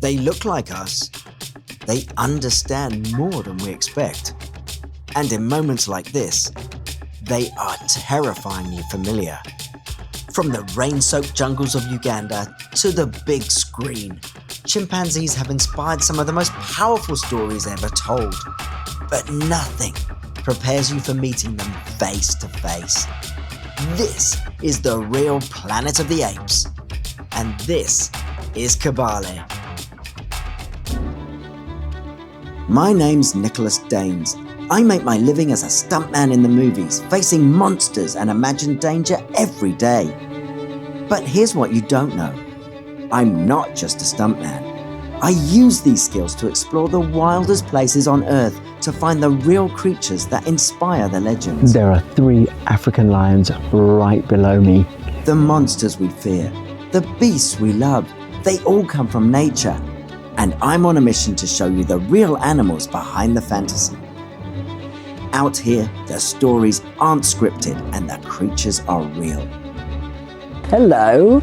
They look like us. They understand more than we expect. And in moments like this, they are terrifyingly familiar. From the rain-soaked jungles of Uganda to the big screen, chimpanzees have inspired some of the most powerful stories ever told. But nothing prepares you for meeting them face to face. This is the real Planet of the Apes. And this is Kibale. My name's Nicholas Daines. I make my living as a stuntman in the movies, facing monsters and imagined danger every day. But here's what you don't know. I'm not just a stuntman. I use these skills to explore the wildest places on Earth to find the real creatures that inspire the legends. There are 3 African lions right below me. The monsters we fear, the beasts we love, they all come from nature. And I'm on a mission to show you the real animals behind the fantasy. Out here, the stories aren't scripted and the creatures are real. Hello,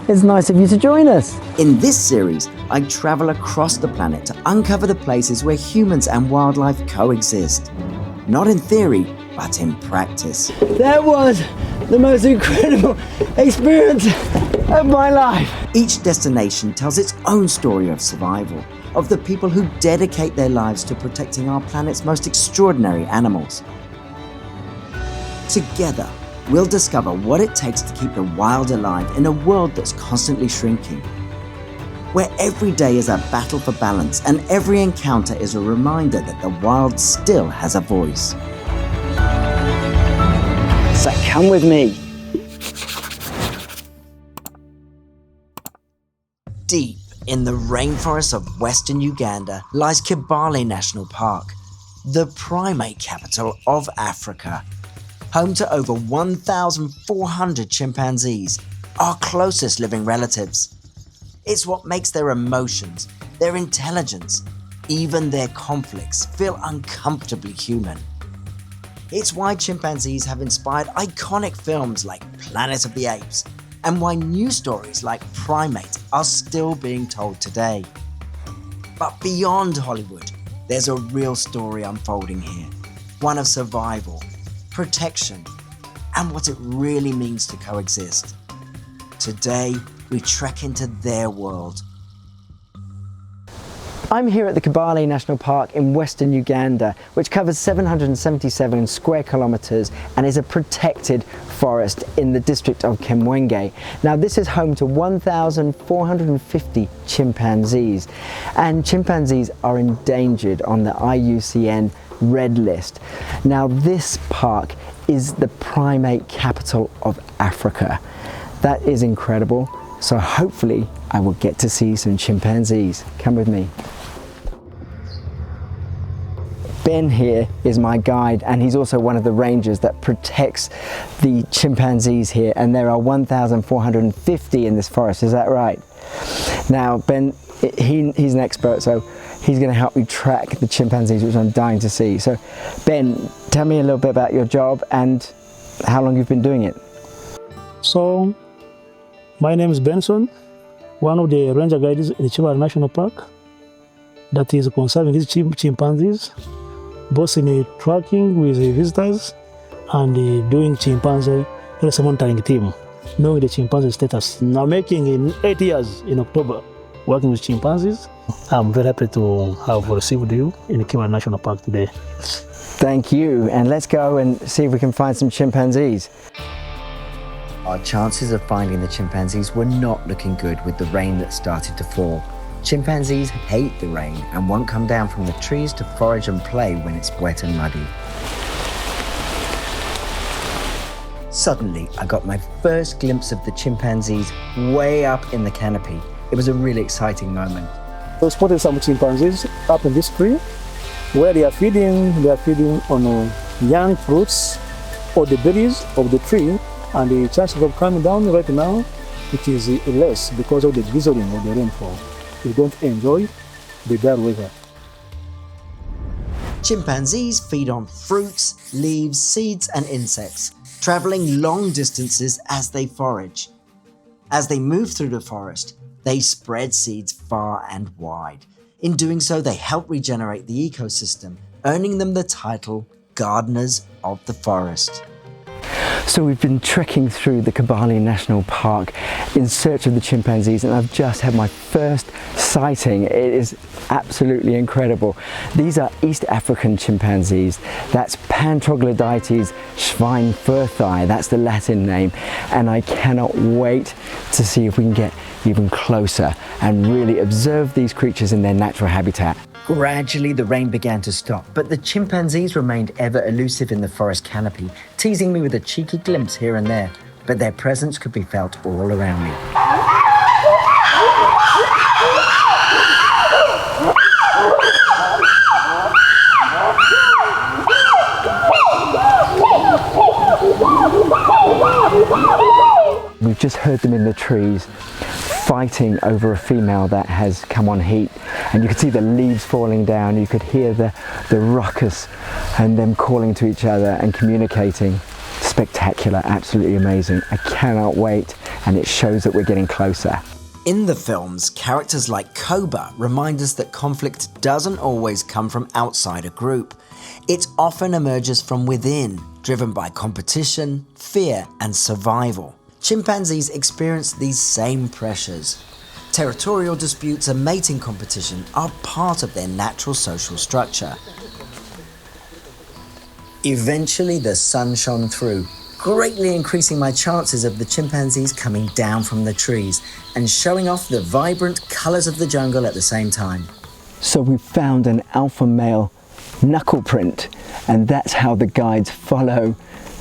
it's nice of you to join us. In this series, I travel across the planet to uncover the places where humans and wildlife coexist. Not in theory, but in practice. That was the most incredible experience of my life. Each destination tells its own story of survival, of the people who dedicate their lives to protecting our planet's most extraordinary animals. Together, we'll discover what it takes to keep the wild alive in a world that's constantly shrinking, where every day is a battle for balance and every encounter is a reminder that the wild still has a voice. So come with me. Deep in the rainforests of western Uganda lies Kibale National Park, the primate capital of Africa, home to over 1,400 chimpanzees, our closest living relatives. It's what makes their emotions, their intelligence, even their conflicts feel uncomfortably human. It's why chimpanzees have inspired iconic films like Planet of the Apes, and why new stories like Primate are still being told today. But beyond Hollywood, there's a real story unfolding here, one of survival, protection, and what it really means to coexist. Today, we trek into their world. I'm here at the Kibale National Park in western Uganda, which covers 777 square kilometers and is a protected forest in the district of Kimwenge. Now, this is home to 1,450 chimpanzees, and chimpanzees are endangered on the IUCN Red List. Now, this park is the primate capital of Africa. That is incredible. So hopefully I will get to see some chimpanzees. Come with me. Ben here is my guide, and he's also one of the rangers that protects the chimpanzees here, and there are 1,450 in this forest, is that right? Now Ben, he's an expert, so he's going to help me track the chimpanzees, which I'm dying to see. So Ben, tell me a little bit about your job and how long you've been doing it. So, my name is Benson, one of the ranger guides in the Kibale National Park that is conserving these chimpanzees, both in tracking with the visitors and doing chimpanzee health monitoring team, knowing the chimpanzee status. Now making in 8 years in October, working with chimpanzees. I'm very happy to have received you in the Kibale National Park today. Thank you, and let's go and see if we can find some chimpanzees. Our chances of finding the chimpanzees were not looking good with the rain that started to fall. Chimpanzees hate the rain and won't come down from the trees to forage and play when it's wet and muddy. Suddenly, I got my first glimpse of the chimpanzees way up in the canopy. It was a really exciting moment. We spotted some chimpanzees up in this tree where they are feeding on young fruits or the berries of the tree, and the chances of coming down right now, it is less because of the drizzling of the rainfall. We don't enjoy the bad weather. Chimpanzees feed on fruits, leaves, seeds, and insects, traveling long distances as they forage. As they move through the forest, They spread seeds far and wide. In doing so, they help regenerate the ecosystem, earning them the title Gardeners of the Forest. So we've been trekking through the Kibale National Park in search of the chimpanzees, and I've just had my first sighting. It is absolutely incredible. These are East African chimpanzees. That's Pantroglodytes schweinfurthi, that's the Latin name, and I cannot wait to see if we can get even closer and really observe these creatures in their natural habitat. Gradually, the rain began to stop, but the chimpanzees remained ever elusive in the forest canopy, teasing me with a cheeky glimpse here and there, but their presence could be felt all around me. We've just heard them in the trees fighting over a female that has come on heat, and you could see the leaves falling down. You could hear the ruckus and them calling to each other and communicating. Spectacular, absolutely amazing. I cannot wait, and it shows that we're getting closer. In the films, characters like Koba remind us that conflict doesn't always come from outside a group. It often emerges from within, driven by competition, fear, and survival. Chimpanzees experience these same pressures. Territorial disputes and mating competition are part of their natural social structure. Eventually, the sun shone through, greatly increasing my chances of the chimpanzees coming down from the trees and showing off the vibrant colors of the jungle at the same time. So we found an alpha male knuckle print, and that's how the guides follow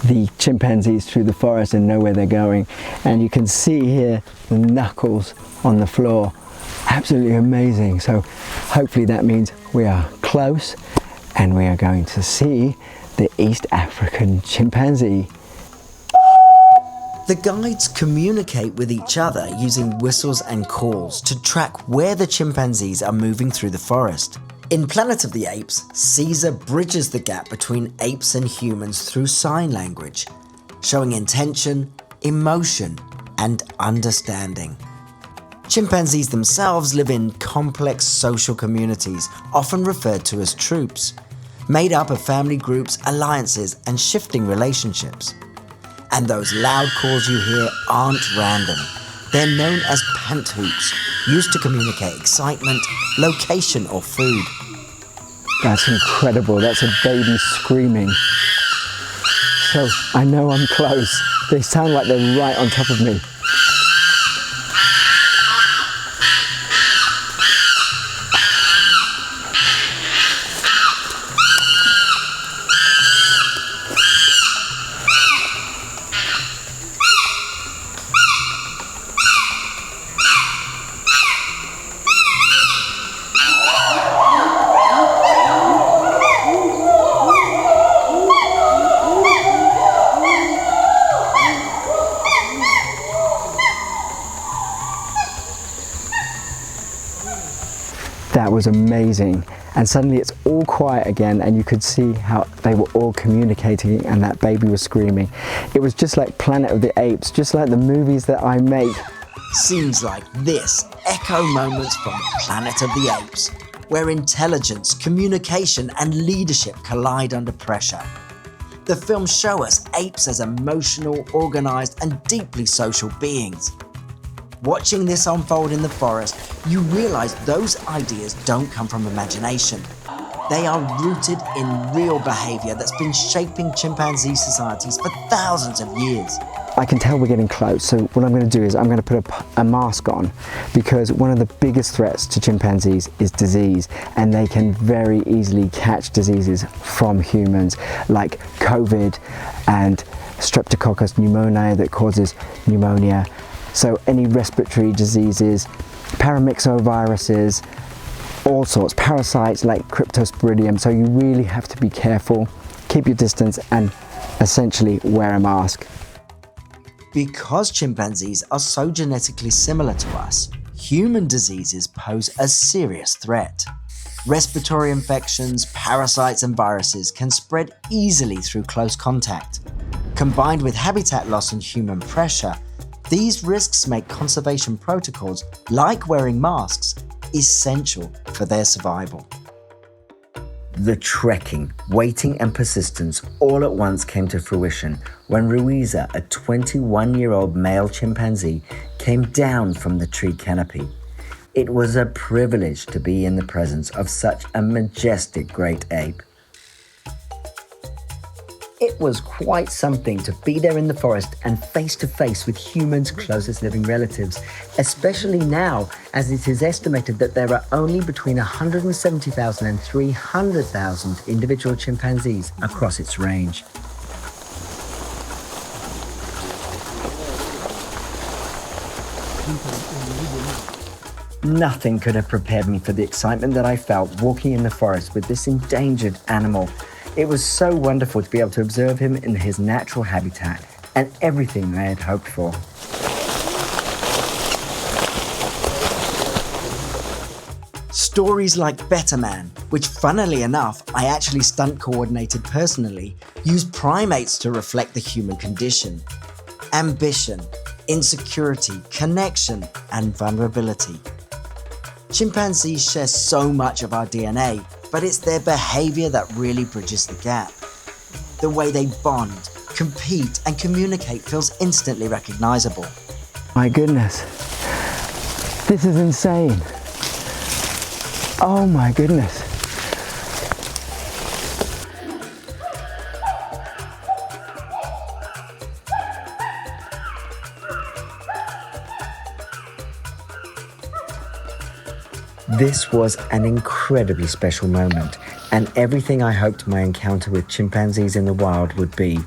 the chimpanzees through the forest and know where they're going. And you can see here the knuckles on the floor. Absolutely amazing. So hopefully that means we are close and we are going to see the East African chimpanzee. The guides communicate with each other using whistles and calls to track where the chimpanzees are moving through the forest. In Planet of the Apes, Caesar bridges the gap between apes and humans through sign language, showing intention, emotion, and understanding. Chimpanzees themselves live in complex social communities, often referred to as troops, made up of family groups, alliances, and shifting relationships. And those loud calls you hear aren't random. They're known as panthoots, used to communicate excitement, location, or food. That's incredible. That's a baby screaming. So I know I'm close. They sound like they're right on top of me. That was amazing, and suddenly it's all quiet again, and you could see how they were all communicating and that baby was screaming. It was just like Planet of the Apes, just like the movies that I make. Scenes like this echo moments from Planet of the Apes, where intelligence, communication, and leadership collide under pressure. The films show us apes as emotional, organized, and deeply social beings. Watching this unfold in the forest, you realize those ideas don't come from imagination. They are rooted in real behavior that's been shaping chimpanzee societies for thousands of years. I can tell we're getting close, so what I'm going to do is I'm going to put a mask on, because one of the biggest threats to chimpanzees is disease, and they can very easily catch diseases from humans like COVID and Streptococcus pneumoniae that causes pneumonia. So any respiratory diseases, paramyxoviruses, all sorts, parasites like Cryptosporidium. So you really have to be careful, keep your distance, and essentially wear a mask. Because chimpanzees are so genetically similar to us, human diseases pose a serious threat. Respiratory infections, parasites, and viruses can spread easily through close contact. Combined with habitat loss and human pressure, These risks make conservation protocols, like wearing masks, essential for their survival. The trekking, waiting and persistence all at once came to fruition when Ruiza, a 21-year-old male chimpanzee, came down from the tree canopy. It was a privilege to be in the presence of such a majestic great ape. It was quite something to be there in the forest and face to face with humans' closest living relatives, especially now as it is estimated that there are only between 170,000 and 300,000 individual chimpanzees across its range. Nothing could have prepared me for the excitement that I felt walking in the forest with this endangered animal. It was so wonderful to be able to observe him in his natural habitat and everything I had hoped for. Stories like Better Man, which funnily enough I actually stunt coordinated personally, use primates to reflect the human condition. Ambition, insecurity, connection, and vulnerability. Chimpanzees share so much of our DNA, but it's their behavior that really bridges the gap. The way they bond, compete, and communicate feels instantly recognizable. My goodness, this is insane. Oh my goodness. This was an incredibly special moment, and everything I hoped my encounter with chimpanzees in the wild would be.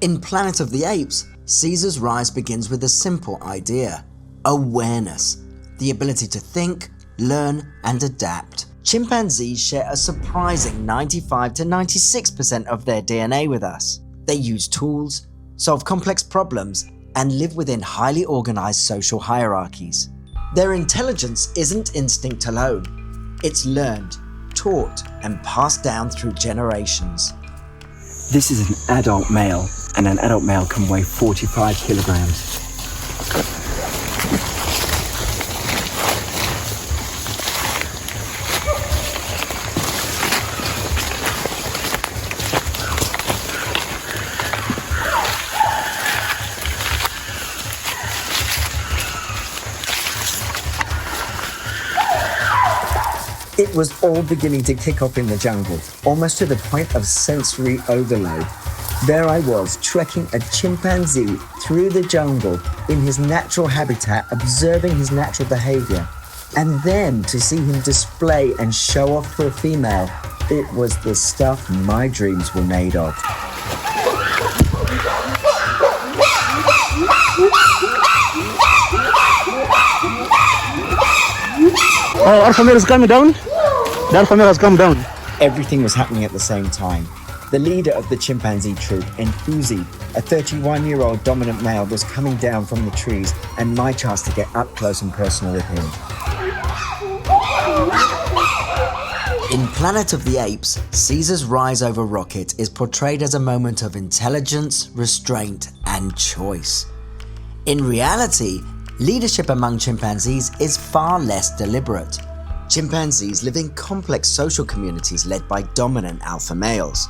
In Planet of the Apes, Caesar's rise begins with a simple idea: awareness, the ability to think, learn, and adapt. Chimpanzees share a surprising 95 to 96% of their DNA with us. They use tools, solve complex problems, and live within highly organized social hierarchies. Their intelligence isn't instinct alone. It's learned, taught, and passed down through generations. This is an adult male, and an adult male can weigh 45 kilograms. It was all beginning to kick off in the jungle, almost to the point of sensory overload. There I was, trekking a chimpanzee through the jungle in his natural habitat, observing his natural behavior. And then to see him display and show off to a female, it was the stuff my dreams were made of. Oh, our female is coming down. That female has come down. Everything was happening at the same time. The leader of the chimpanzee troop, Nfuzi, a 31-year-old dominant male, was coming down from the trees, and my chance to get up close and personal with him. In Planet of the Apes, Caesar's rise over Rocket is portrayed as a moment of intelligence, restraint, and choice. In reality, leadership among chimpanzees is far less deliberate. Chimpanzees live in complex social communities led by dominant alpha males.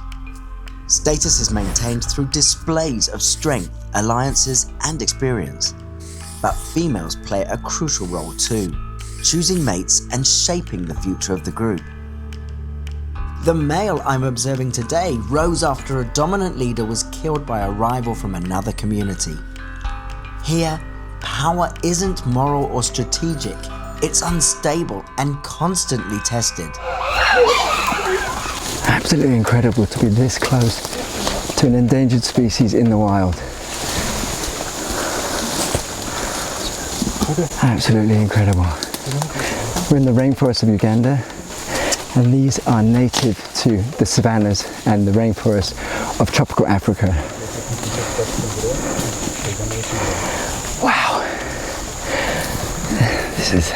Status is maintained through displays of strength, alliances, and experience. But females play a crucial role too, choosing mates and shaping the future of the group. The male I'm observing today rose after a dominant leader was killed by a rival from another community. Here, power isn't moral or strategic. It's unstable and constantly tested. Absolutely incredible to be this close to an endangered species in the wild. Absolutely incredible. We're in the rainforest of Uganda, and these are native to the savannas and the rainforests of tropical Africa. Wow. This is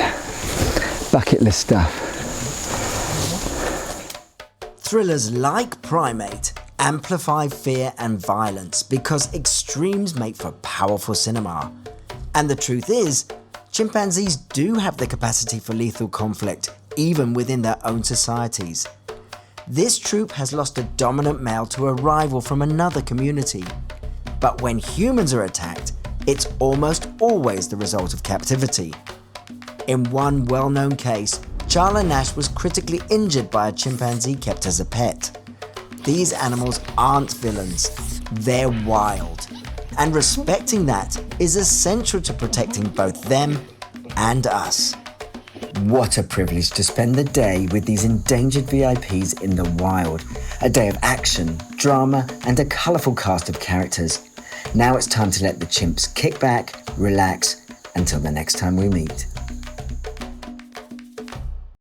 bucket list stuff. Thrillers like Primate amplify fear and violence because extremes make for powerful cinema. And the truth is, chimpanzees do have the capacity for lethal conflict, even within their own societies. This troop has lost a dominant male to a rival from another community. But when humans are attacked, it's almost always the result of captivity. In one well-known case, Charla Nash was critically injured by a chimpanzee kept as a pet. These animals aren't villains, they're wild. And respecting that is essential to protecting both them and us. What a privilege to spend the day with these endangered VIPs in the wild. A day of action, drama, and a colourful cast of characters. Now it's time to let the chimps kick back, relax, until the next time we meet.